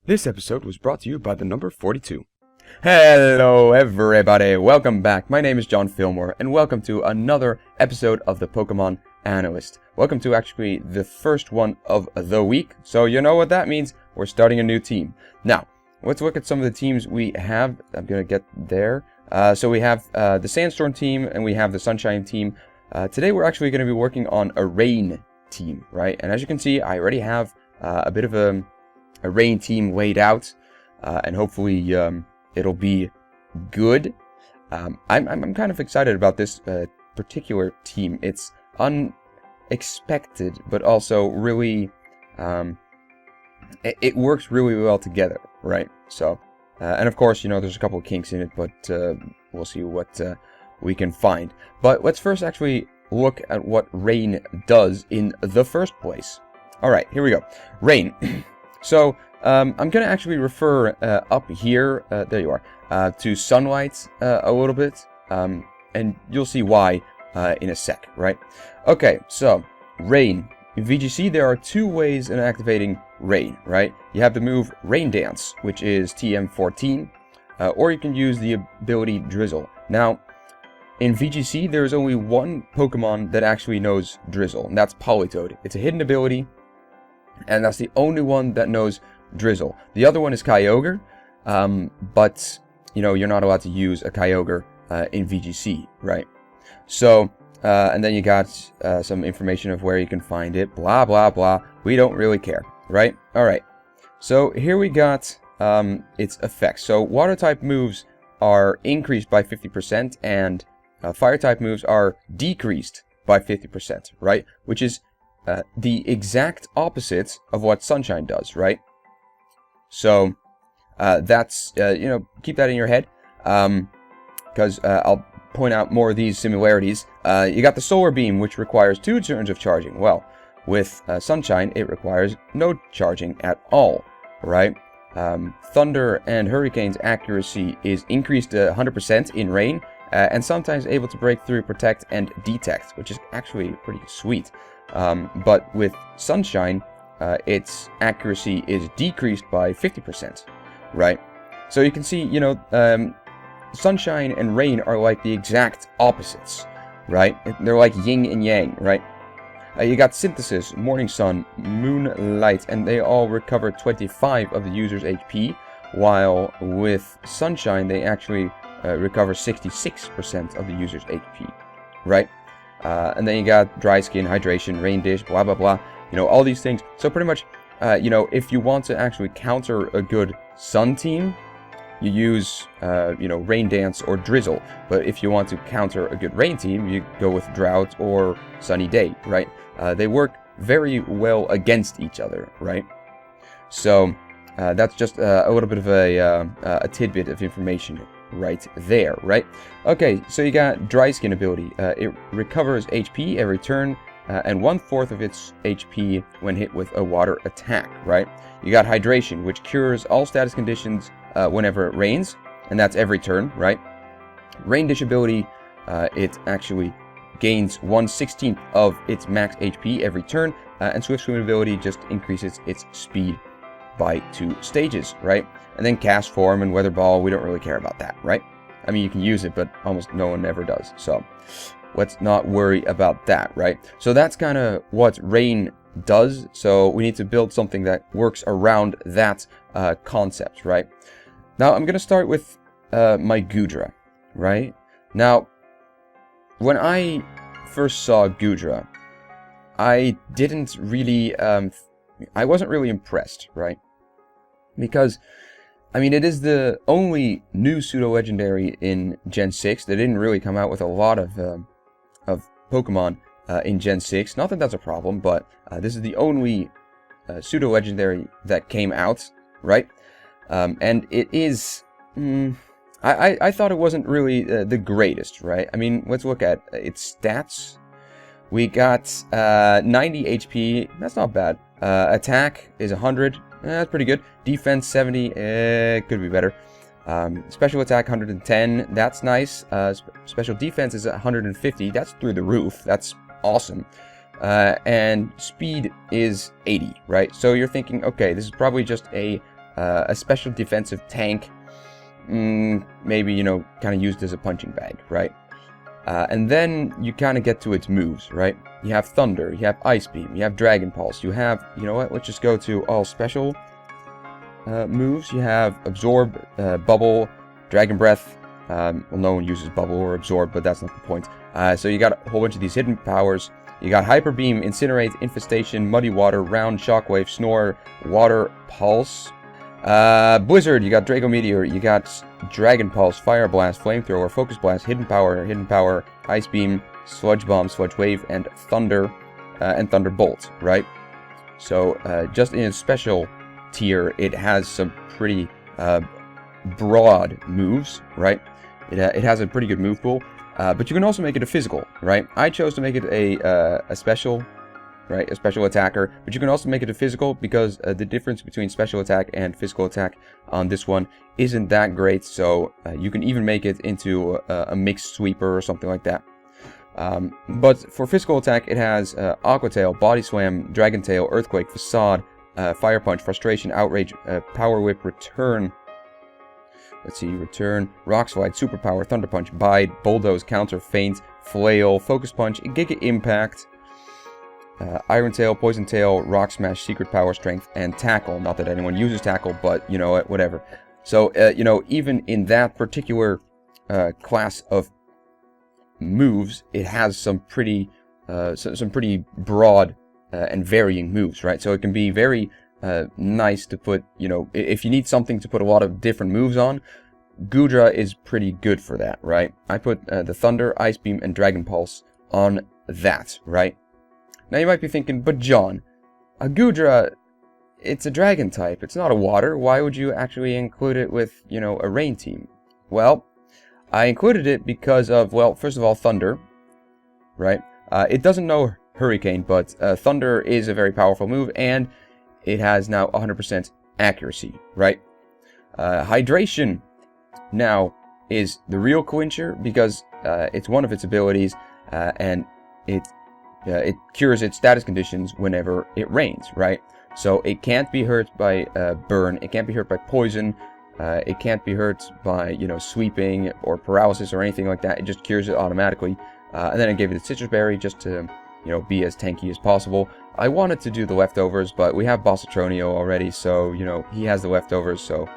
This episode was brought to you by the number 42. Hello everybody, welcome back. My name is John Fillmore, and welcome to another episode of the Pokemon Analyst. Welcome to actually the first one of the week, so you know what that means. We're starting a new team. Now, let's look at some of the teams we have. I'm going to get there. So we have the Sandstorm team, and we have the Sunshine team. Today we're actually going to be working on a Rain team, right? And as you can see, I already have a bit of a Rain team laid out, and hopefully it'll be good. I'm kind of excited about this particular team. It's unexpected, but also really it works really well together, right? So and of course, you know, there's a couple of kinks in it, but we'll see what we can find. But let's first actually look at what Rain does in the first place. All right, here we go. Rain. So, I'm going to actually refer up here, there you are, to sunlight a little bit, and you'll see why in a sec, right? Okay, so, Rain. In VGC, there are two ways in activating Rain, right? You have the move Rain Dance, which is TM14, or you can use the ability DRIZZLE. Now, in VGC, there is only one Pokemon that actually knows DRIZZLE, and that's Politoed. It's a hidden ability, and that's the only one that knows DRIZZLE. The other one is Kyogre, but, you know, you're not allowed to use a Kyogre in VGC, right? So, and then you got some information of where you can find it, blah, blah, blah. We don't really care, right? Alright, so here we got its effects. So, Water-type moves are increased by 50%, and Fire-type moves are decreased by 50%, right? Which is the exact opposite of what Sunshine does, right? So, that's, you know, keep that in your head, because I'll point out more of these similarities. You got the Solar Beam, which requires 2 turns of charging. Well, with Sunshine, it requires no charging at all, right? Thunder and Hurricane's accuracy is increased to 100% in Rain, and sometimes able to break through, protect, and detect, which is actually pretty sweet. But with Sunshine, its accuracy is decreased by 50%, right? So you can see, you know, Sunshine and Rain are like the exact opposites, right? They're like yin and yang, right? You got Synthesis, Morning Sun, Moonlight, and they all recover 25 of the user's HP, while with Sunshine, they actually recover 66% of the user's HP, right? And then you got Dry Skin, Hydration, Rain Dish, blah, blah, blah. You know, all these things. So pretty much, you know, if you want to actually counter a good Sun team, you use, you know, Rain Dance or DRIZZLE. But if you want to counter a good Rain team, you go with Drought or Sunny Day, right? They work very well against each other, right? So, that's just a little bit of a tidbit of information right there, right? Okay, so you got Dry Skin ability. It recovers HP every turn, and 1/4 of its HP when hit with a water attack, right? You got Hydration, which cures all status conditions whenever it rains, and that's every turn, right? Rain Dish ability, it actually gains 1/16 of its max HP every turn, and Swift Swim ability just increases its speed by 2 stages, right? And then Cast Form and Weather Ball, we don't really care about that, right? I mean, you can use it, but almost no one ever does, so let's not worry about that, right? So that's kind of what Rain does, so we need to build something that works around that concept, right? Now, I'm going to start with my Goodra, right? Now, when I first saw Goodra, I didn't really, I wasn't really impressed, right? Because, I mean, it is the only new pseudo-legendary in Gen 6. They didn't really come out with a lot of Pokemon in Gen 6. Not that that's a problem, but this is the only pseudo-legendary that came out, right? And it is... I thought it wasn't really the greatest, right? I mean, let's look at its stats. We got 90 HP. That's not bad. Attack is 100. That's pretty good. Defense 70. Could be better. Special attack 110. That's nice. Special defense is 150. That's through the roof. That's awesome. And speed is 80, right? So you're thinking, okay, this is probably just a a special defensive tank, maybe, you know, kind of used as a punching bag, right? And then you kind of get to its moves, right? You have Thunder, you have Ice Beam, you have Dragon Pulse, you have, you know what, let's just go to all special moves. You have Absorb, Bubble, Dragon Breath. Well, no one uses Bubble or Absorb, but that's not the point. So you got a whole bunch of these hidden powers. You got Hyper Beam, Incinerate, Infestation, Muddy Water, Round, Shockwave, Snore, Water Pulse. Blizzard, you got Draco Meteor, you got Dragon Pulse, Fire Blast, Flamethrower, Focus Blast, Hidden Power, Ice Beam, Sludge Bomb, Sludge Wave, and Thunderbolt, right? So, just in its special tier, it has some pretty broad moves, right? It has a pretty good move pool, but you can also make it a physical, right? I chose to make it a special, right? A special attacker, but you can also make it a physical because the difference between special attack and physical attack on this one isn't that great, so you can even make it into a mixed sweeper or something like that. But for physical attack, it has Aqua Tail, Body Slam, Dragon Tail, Earthquake, Facade, Fire Punch, Frustration, Outrage, Power Whip, Return. Let's see, Return, Rock Slide, Superpower, Thunder Punch, Bide, Bulldoze, Counter, Feint, Flail, Focus Punch, Giga Impact, Iron Tail, Poison Tail, Rock Smash, Secret Power, Strength, and Tackle. Not that anyone uses Tackle, but, you know, whatever. So, you know, even in that particular class of moves, it has some pretty broad and varying moves, right? So it can be very nice to put, you know, if you need something to put a lot of different moves on, Goodra is pretty good for that, right? I put the Thunder, Ice Beam, and Dragon Pulse on that, right? Now you might be thinking, but John, a Goodra, it's a dragon type, it's not a water, why would you actually include it with, you know, a rain team? Well, I included it because of, well, first of all, Thunder, right? It doesn't know Hurricane, but Thunder is a very powerful move, and it has now 100% accuracy, right? Hydration now is the real clincher because it's one of its abilities, and it cures its status conditions whenever it rains, right? So it can't be hurt by burn, it can't be hurt by poison, it can't be hurt by, you know, sweeping or paralysis or anything like that. It just cures it automatically. And then I gave it a Citrus Berry just to, you know, be as tanky as possible. I wanted to do the leftovers, but we have Bossatronio already, so, you know, he has the leftovers, so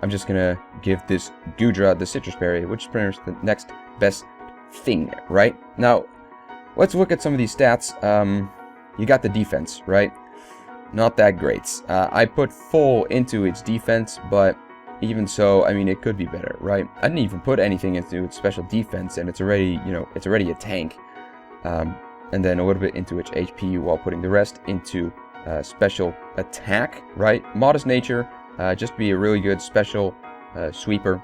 I'm just gonna give this Goodra the Citrus Berry, which is pretty much the next best thing, right? Now, let's look at some of these stats. You got the defense, right? Not that great. I put full into its defense, but even so, I mean, it could be better, right? I didn't even put anything into its special defense, and it's already, you know, it's already a tank. And then a little bit into its HP while putting the rest into special attack, right? Modest nature, just be a really good special sweeper,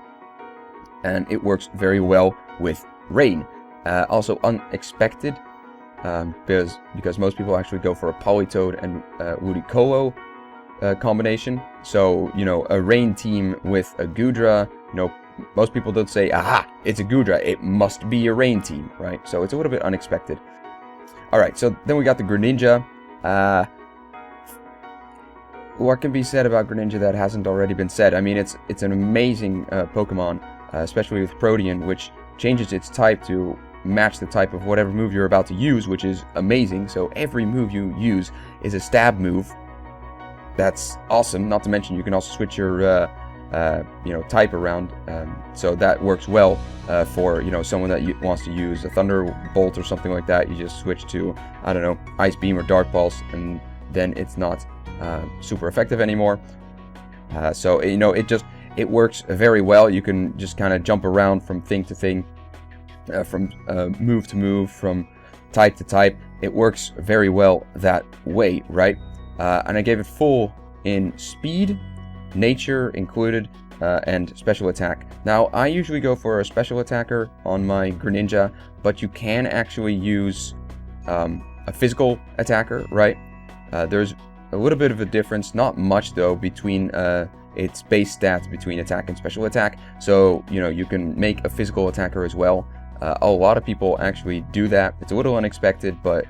and it works very well with rain. Also unexpected, because most people actually go for a Politoed and Ludicolo combination. So, you know, a rain team with a Goodra, you know, most people don't say, aha, it's a Goodra, it must be a rain team, right? So it's a little bit unexpected. Alright, so then we got the Greninja. What can be said about Greninja that hasn't already been said? I mean, it's an amazing Pokemon, especially with Protean, which changes its type to match the type of whatever move you're about to use, which is amazing. So every move you use is a stab move. That's awesome. Not to mention you can also switch your you know, type around, so that works well for, you know, someone that wants to use a Thunderbolt or something like that. You just switch to, I don't know, Ice Beam or Dark Pulse, and then it's not super effective anymore. So, you know, it works very well. You can just kind of jump around from thing to thing, from move to move, from type to type. It works very well that way, right? And I gave it full in speed, nature included, and special attack. Now, I usually go for a special attacker on my Greninja, but you can actually use a physical attacker, right? There's a little bit of a difference, not much though, between its base stats between attack and special attack. So, you know, you can make a physical attacker as well. A lot of people actually do that. It's a little unexpected, but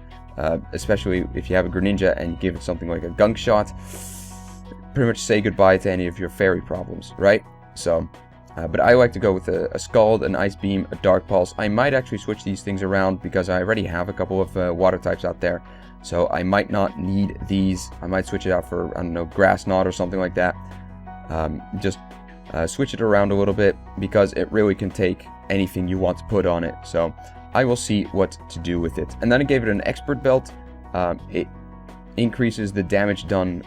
especially if you have a Greninja and you give it something like a Gunk Shot, pretty much say goodbye to any of your fairy problems, right? So, but I like to go with a Scald, an Ice Beam, a Dark Pulse. I might actually switch these things around because I already have a couple of water types out there. So I might not need these. I might switch it out for, I don't know, Grass Knot or something like that. Just switch it around a little bit because it really can take anything you want to put on it. So I will see what to do with it. And then I gave it an Expert Belt. It increases the damage done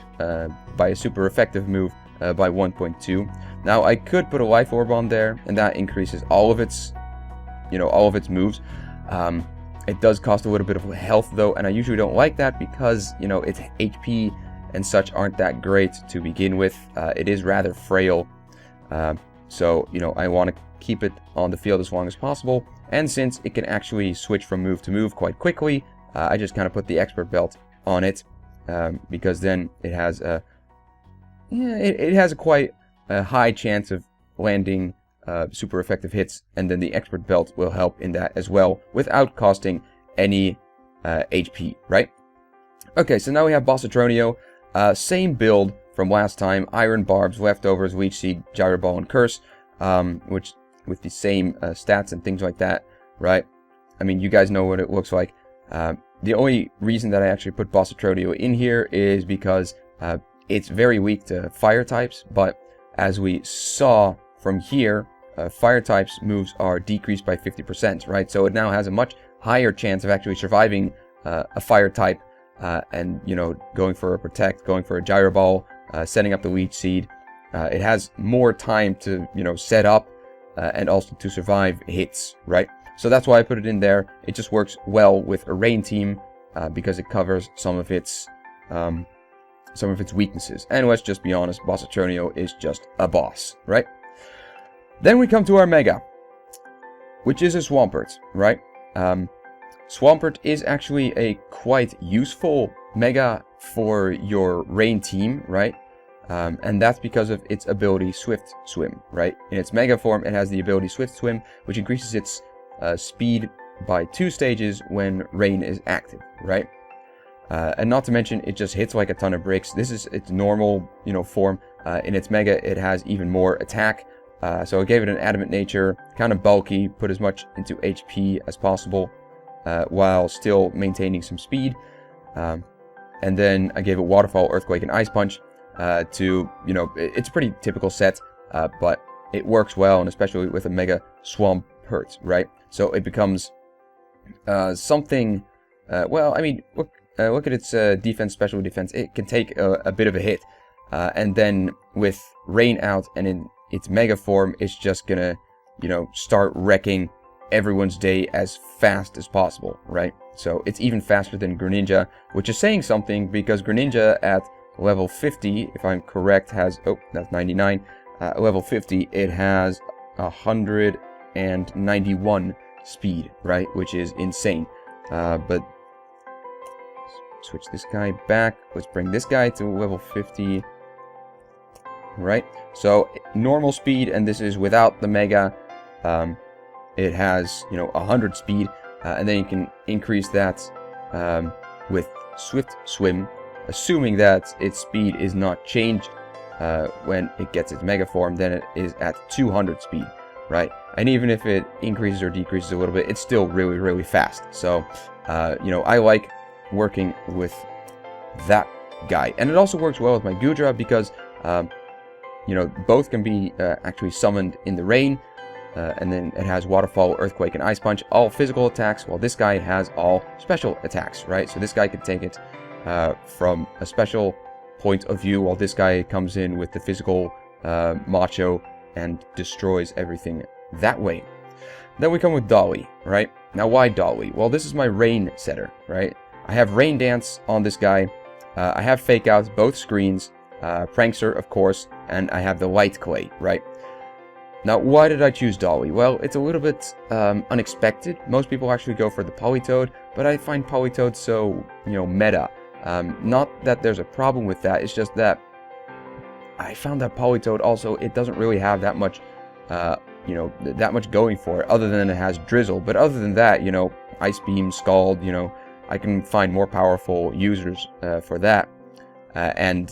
by a super effective move by 1.2. Now I could put a Life Orb on there, and that increases all of its, all of its moves. It does cost a little bit of health though, and I usually don't like that because, its HP and such aren't that great to begin with. It is rather frail, so I want to keep it on the field as long as possible. And since it can actually switch from move to move quite quickly, I just kind of put the Expert Belt on it, because then it has a quite a high chance of landing super effective hits, and then the Expert Belt will help in that as well without costing any HP, right? Okay, so now we have Bossatronio, same build from last time, Iron Barbs, Leftovers, Leech Seed, Gyro Ball, and Curse, which with the same stats and things like that, right? I mean, you guys know what it looks like. The only reason that I actually put Bossatronio in here is because it's very weak to fire types, but as we saw from here, fire types moves are decreased by 50%, right? So it now has a much higher chance of actually surviving a fire type, and going for a Protect, going for a Gyro Ball, setting up the Leech Seed. It has more time to set up and also to survive hits, right? So that's why I put it in there. It just works well with a Rain team because it covers some of its weaknesses. And let's just be honest, Bossatronio is just a boss, right? Then we come to our Mega, which is a Swampert, right? Swampert is actually a quite useful Mega for your Rain team, right? And that's because of its ability Swift Swim, right? In its Mega form, it has the ability Swift Swim, which increases its speed by 2 stages when Rain is active, right? And not to mention, it just hits like a ton of bricks. This is its normal, form. In its Mega, it has even more attack. So I gave it an Adamant Nature, kind of bulky, put as much into HP as possible, while still maintaining some speed. And then I gave it Waterfall, Earthquake, and Ice Punch it's a pretty typical set, but it works well, and especially with a Mega Swampert, right? So it becomes something, well, I mean, look at its defense, special defense. It can take a bit of a hit, and then with Rain out and in its Mega form, it's just gonna, start wrecking everyone's day as fast as possible, right? So it's even faster than Greninja, which is saying something because Greninja at level 50, if I'm correct, has, oh, that's 99. Level 50, it has 191 speed, right? Which is insane. But switch this guy back. Let's bring this guy to level 50. Right? So normal speed, and this is without the Mega. It has, 100 speed, and then you can increase that with Swift Swim, assuming that its speed is not changed when it gets its Mega form. Then it is at 200 speed, right? And even if it increases or decreases a little bit, it's still really, really fast. So, I like working with that guy. And it also works well with my Goodra because, both can be actually summoned in the Rain. And then it has Waterfall, Earthquake, and Ice Punch, all physical attacks, while this guy has all special attacks, right? So this guy can take it from a special point of view, while this guy comes in with the physical macho and destroys everything that way. Then we come with Dolly, right? Now, why Dolly? Well, this is my Rain setter, right? I have Rain Dance on this guy. I have Fake Out, both screens, Prankster, of course, and I have the Light Clay, right? Now, why did I choose Dolly? Well, it's a little bit unexpected. Most people actually go for the Politoed, but I find Politoed so, meta. Not that there's a problem with that, it's just that I found that Politoed also, it doesn't really have that much, that much going for it, other than it has DRIZZLE. But other than that, Ice Beam, Scald, I can find more powerful users for that. And,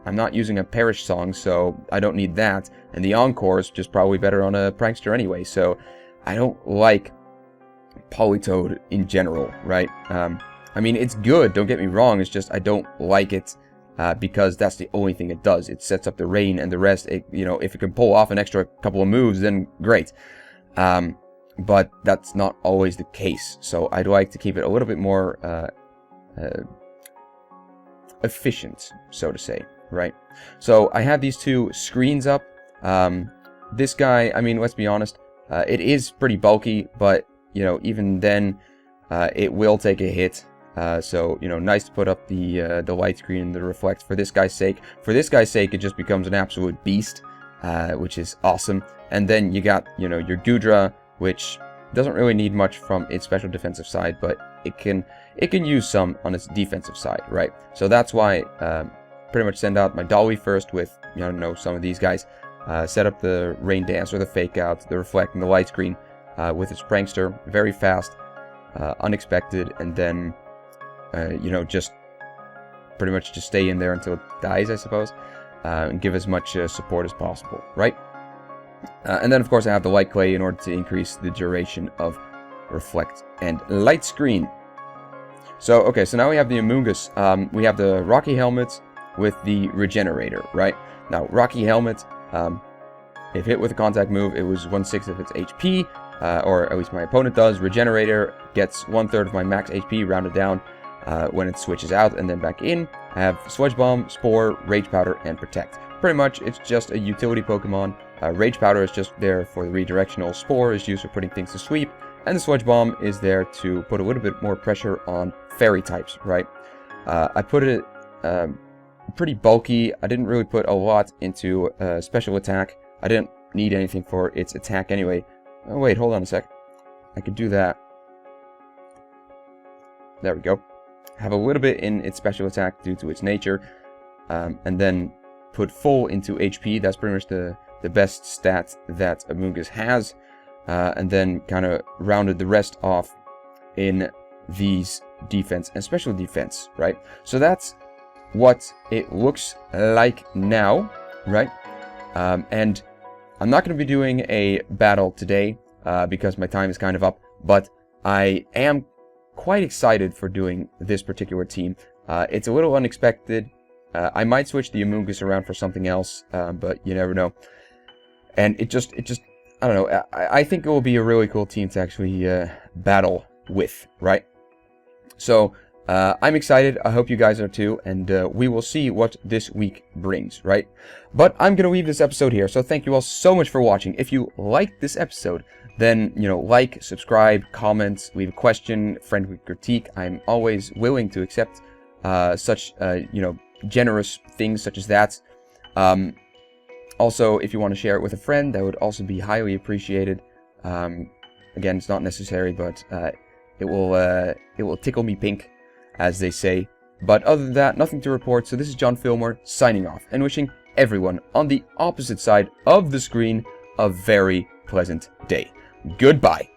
I'm not using a Perish song, so I don't need that. And the Encore is just probably better on a Prankster anyway, so I don't like Politoed in general, right? I mean, it's good, don't get me wrong, it's just I don't like it because that's the only thing it does. It sets up the rain, and the rest, you know, if it can pull off an extra couple of moves, then great. But that's not always the case, so I'd like to keep it a little bit more efficient, so to say, right? So I have these two screens up. This guy, I mean, let's be honest, it is pretty bulky, but, you know, even then, it will take a hit. So, you know, nice to put up the light screen and the reflect for this guy's sake. For this guy's sake, it just becomes an absolute beast, which is awesome. And then you got, you know, your Goodra, which doesn't really need much from its special defensive side, but it can use some on its defensive side, right? So that's why pretty much send out my Dolly first with, you know, some of these guys. Set up the Rain Dance or the Fake Out, the Reflect and the Light Screen with its Prankster, very fast, unexpected, and then, you know, just pretty much just stay in there until it dies, I suppose, and give as much support as possible, right? And then, of course, I have the Light Clay in order to increase the duration of Reflect and Light Screen. So, okay, so now we have the Amoonguss. We have the Rocky Helmet with the Regenerator, right? Now, Rocky Helmet, if hit with a contact move, it was 1/6 of its HP, or at least my opponent does. Regenerator gets 1/3 of my max HP rounded down when it switches out and then back in. I have Sludge Bomb, Spore, Rage Powder, and Protect. Pretty much, it's just a utility Pokemon. Rage Powder is just there for the redirectional. Spore is used for putting things to sleep, and the Sludge Bomb is there to put a little bit more pressure on fairy types, right? I put it pretty bulky. I didn't really put a lot into special attack. I didn't need anything for its attack anyway. Oh wait, hold on a sec. I could do that. There we go. Have a little bit in its special attack due to its nature, and then put full into HP. That's pretty much the best stat that Amoonguss has, and then kind of rounded the rest off in these defense and special defense, right? So that's what it looks like now, right? And I'm not going to be doing a battle today because my time is kind of up, but I am quite excited for doing this particular team. It's a little unexpected. I might switch the Amoonguss around for something else, but you never know. And it just, I don't know, I think it will be a really cool team to actually battle with, right? So, I'm excited, I hope you guys are too, and we will see what this week brings, right? But I'm going to leave this episode here, so thank you all so much for watching. If you liked this episode, then, you know, like, subscribe, comment, leave a question, friendly critique. I'm always willing to accept such, you know, generous things such as that. Also, if you want to share it with a friend, that would also be highly appreciated. Again, it's not necessary, but it will tickle me pink, as they say. But other than that, nothing to report. So this is John Fillmore signing off and wishing everyone on the opposite side of the screen a very pleasant day. Goodbye.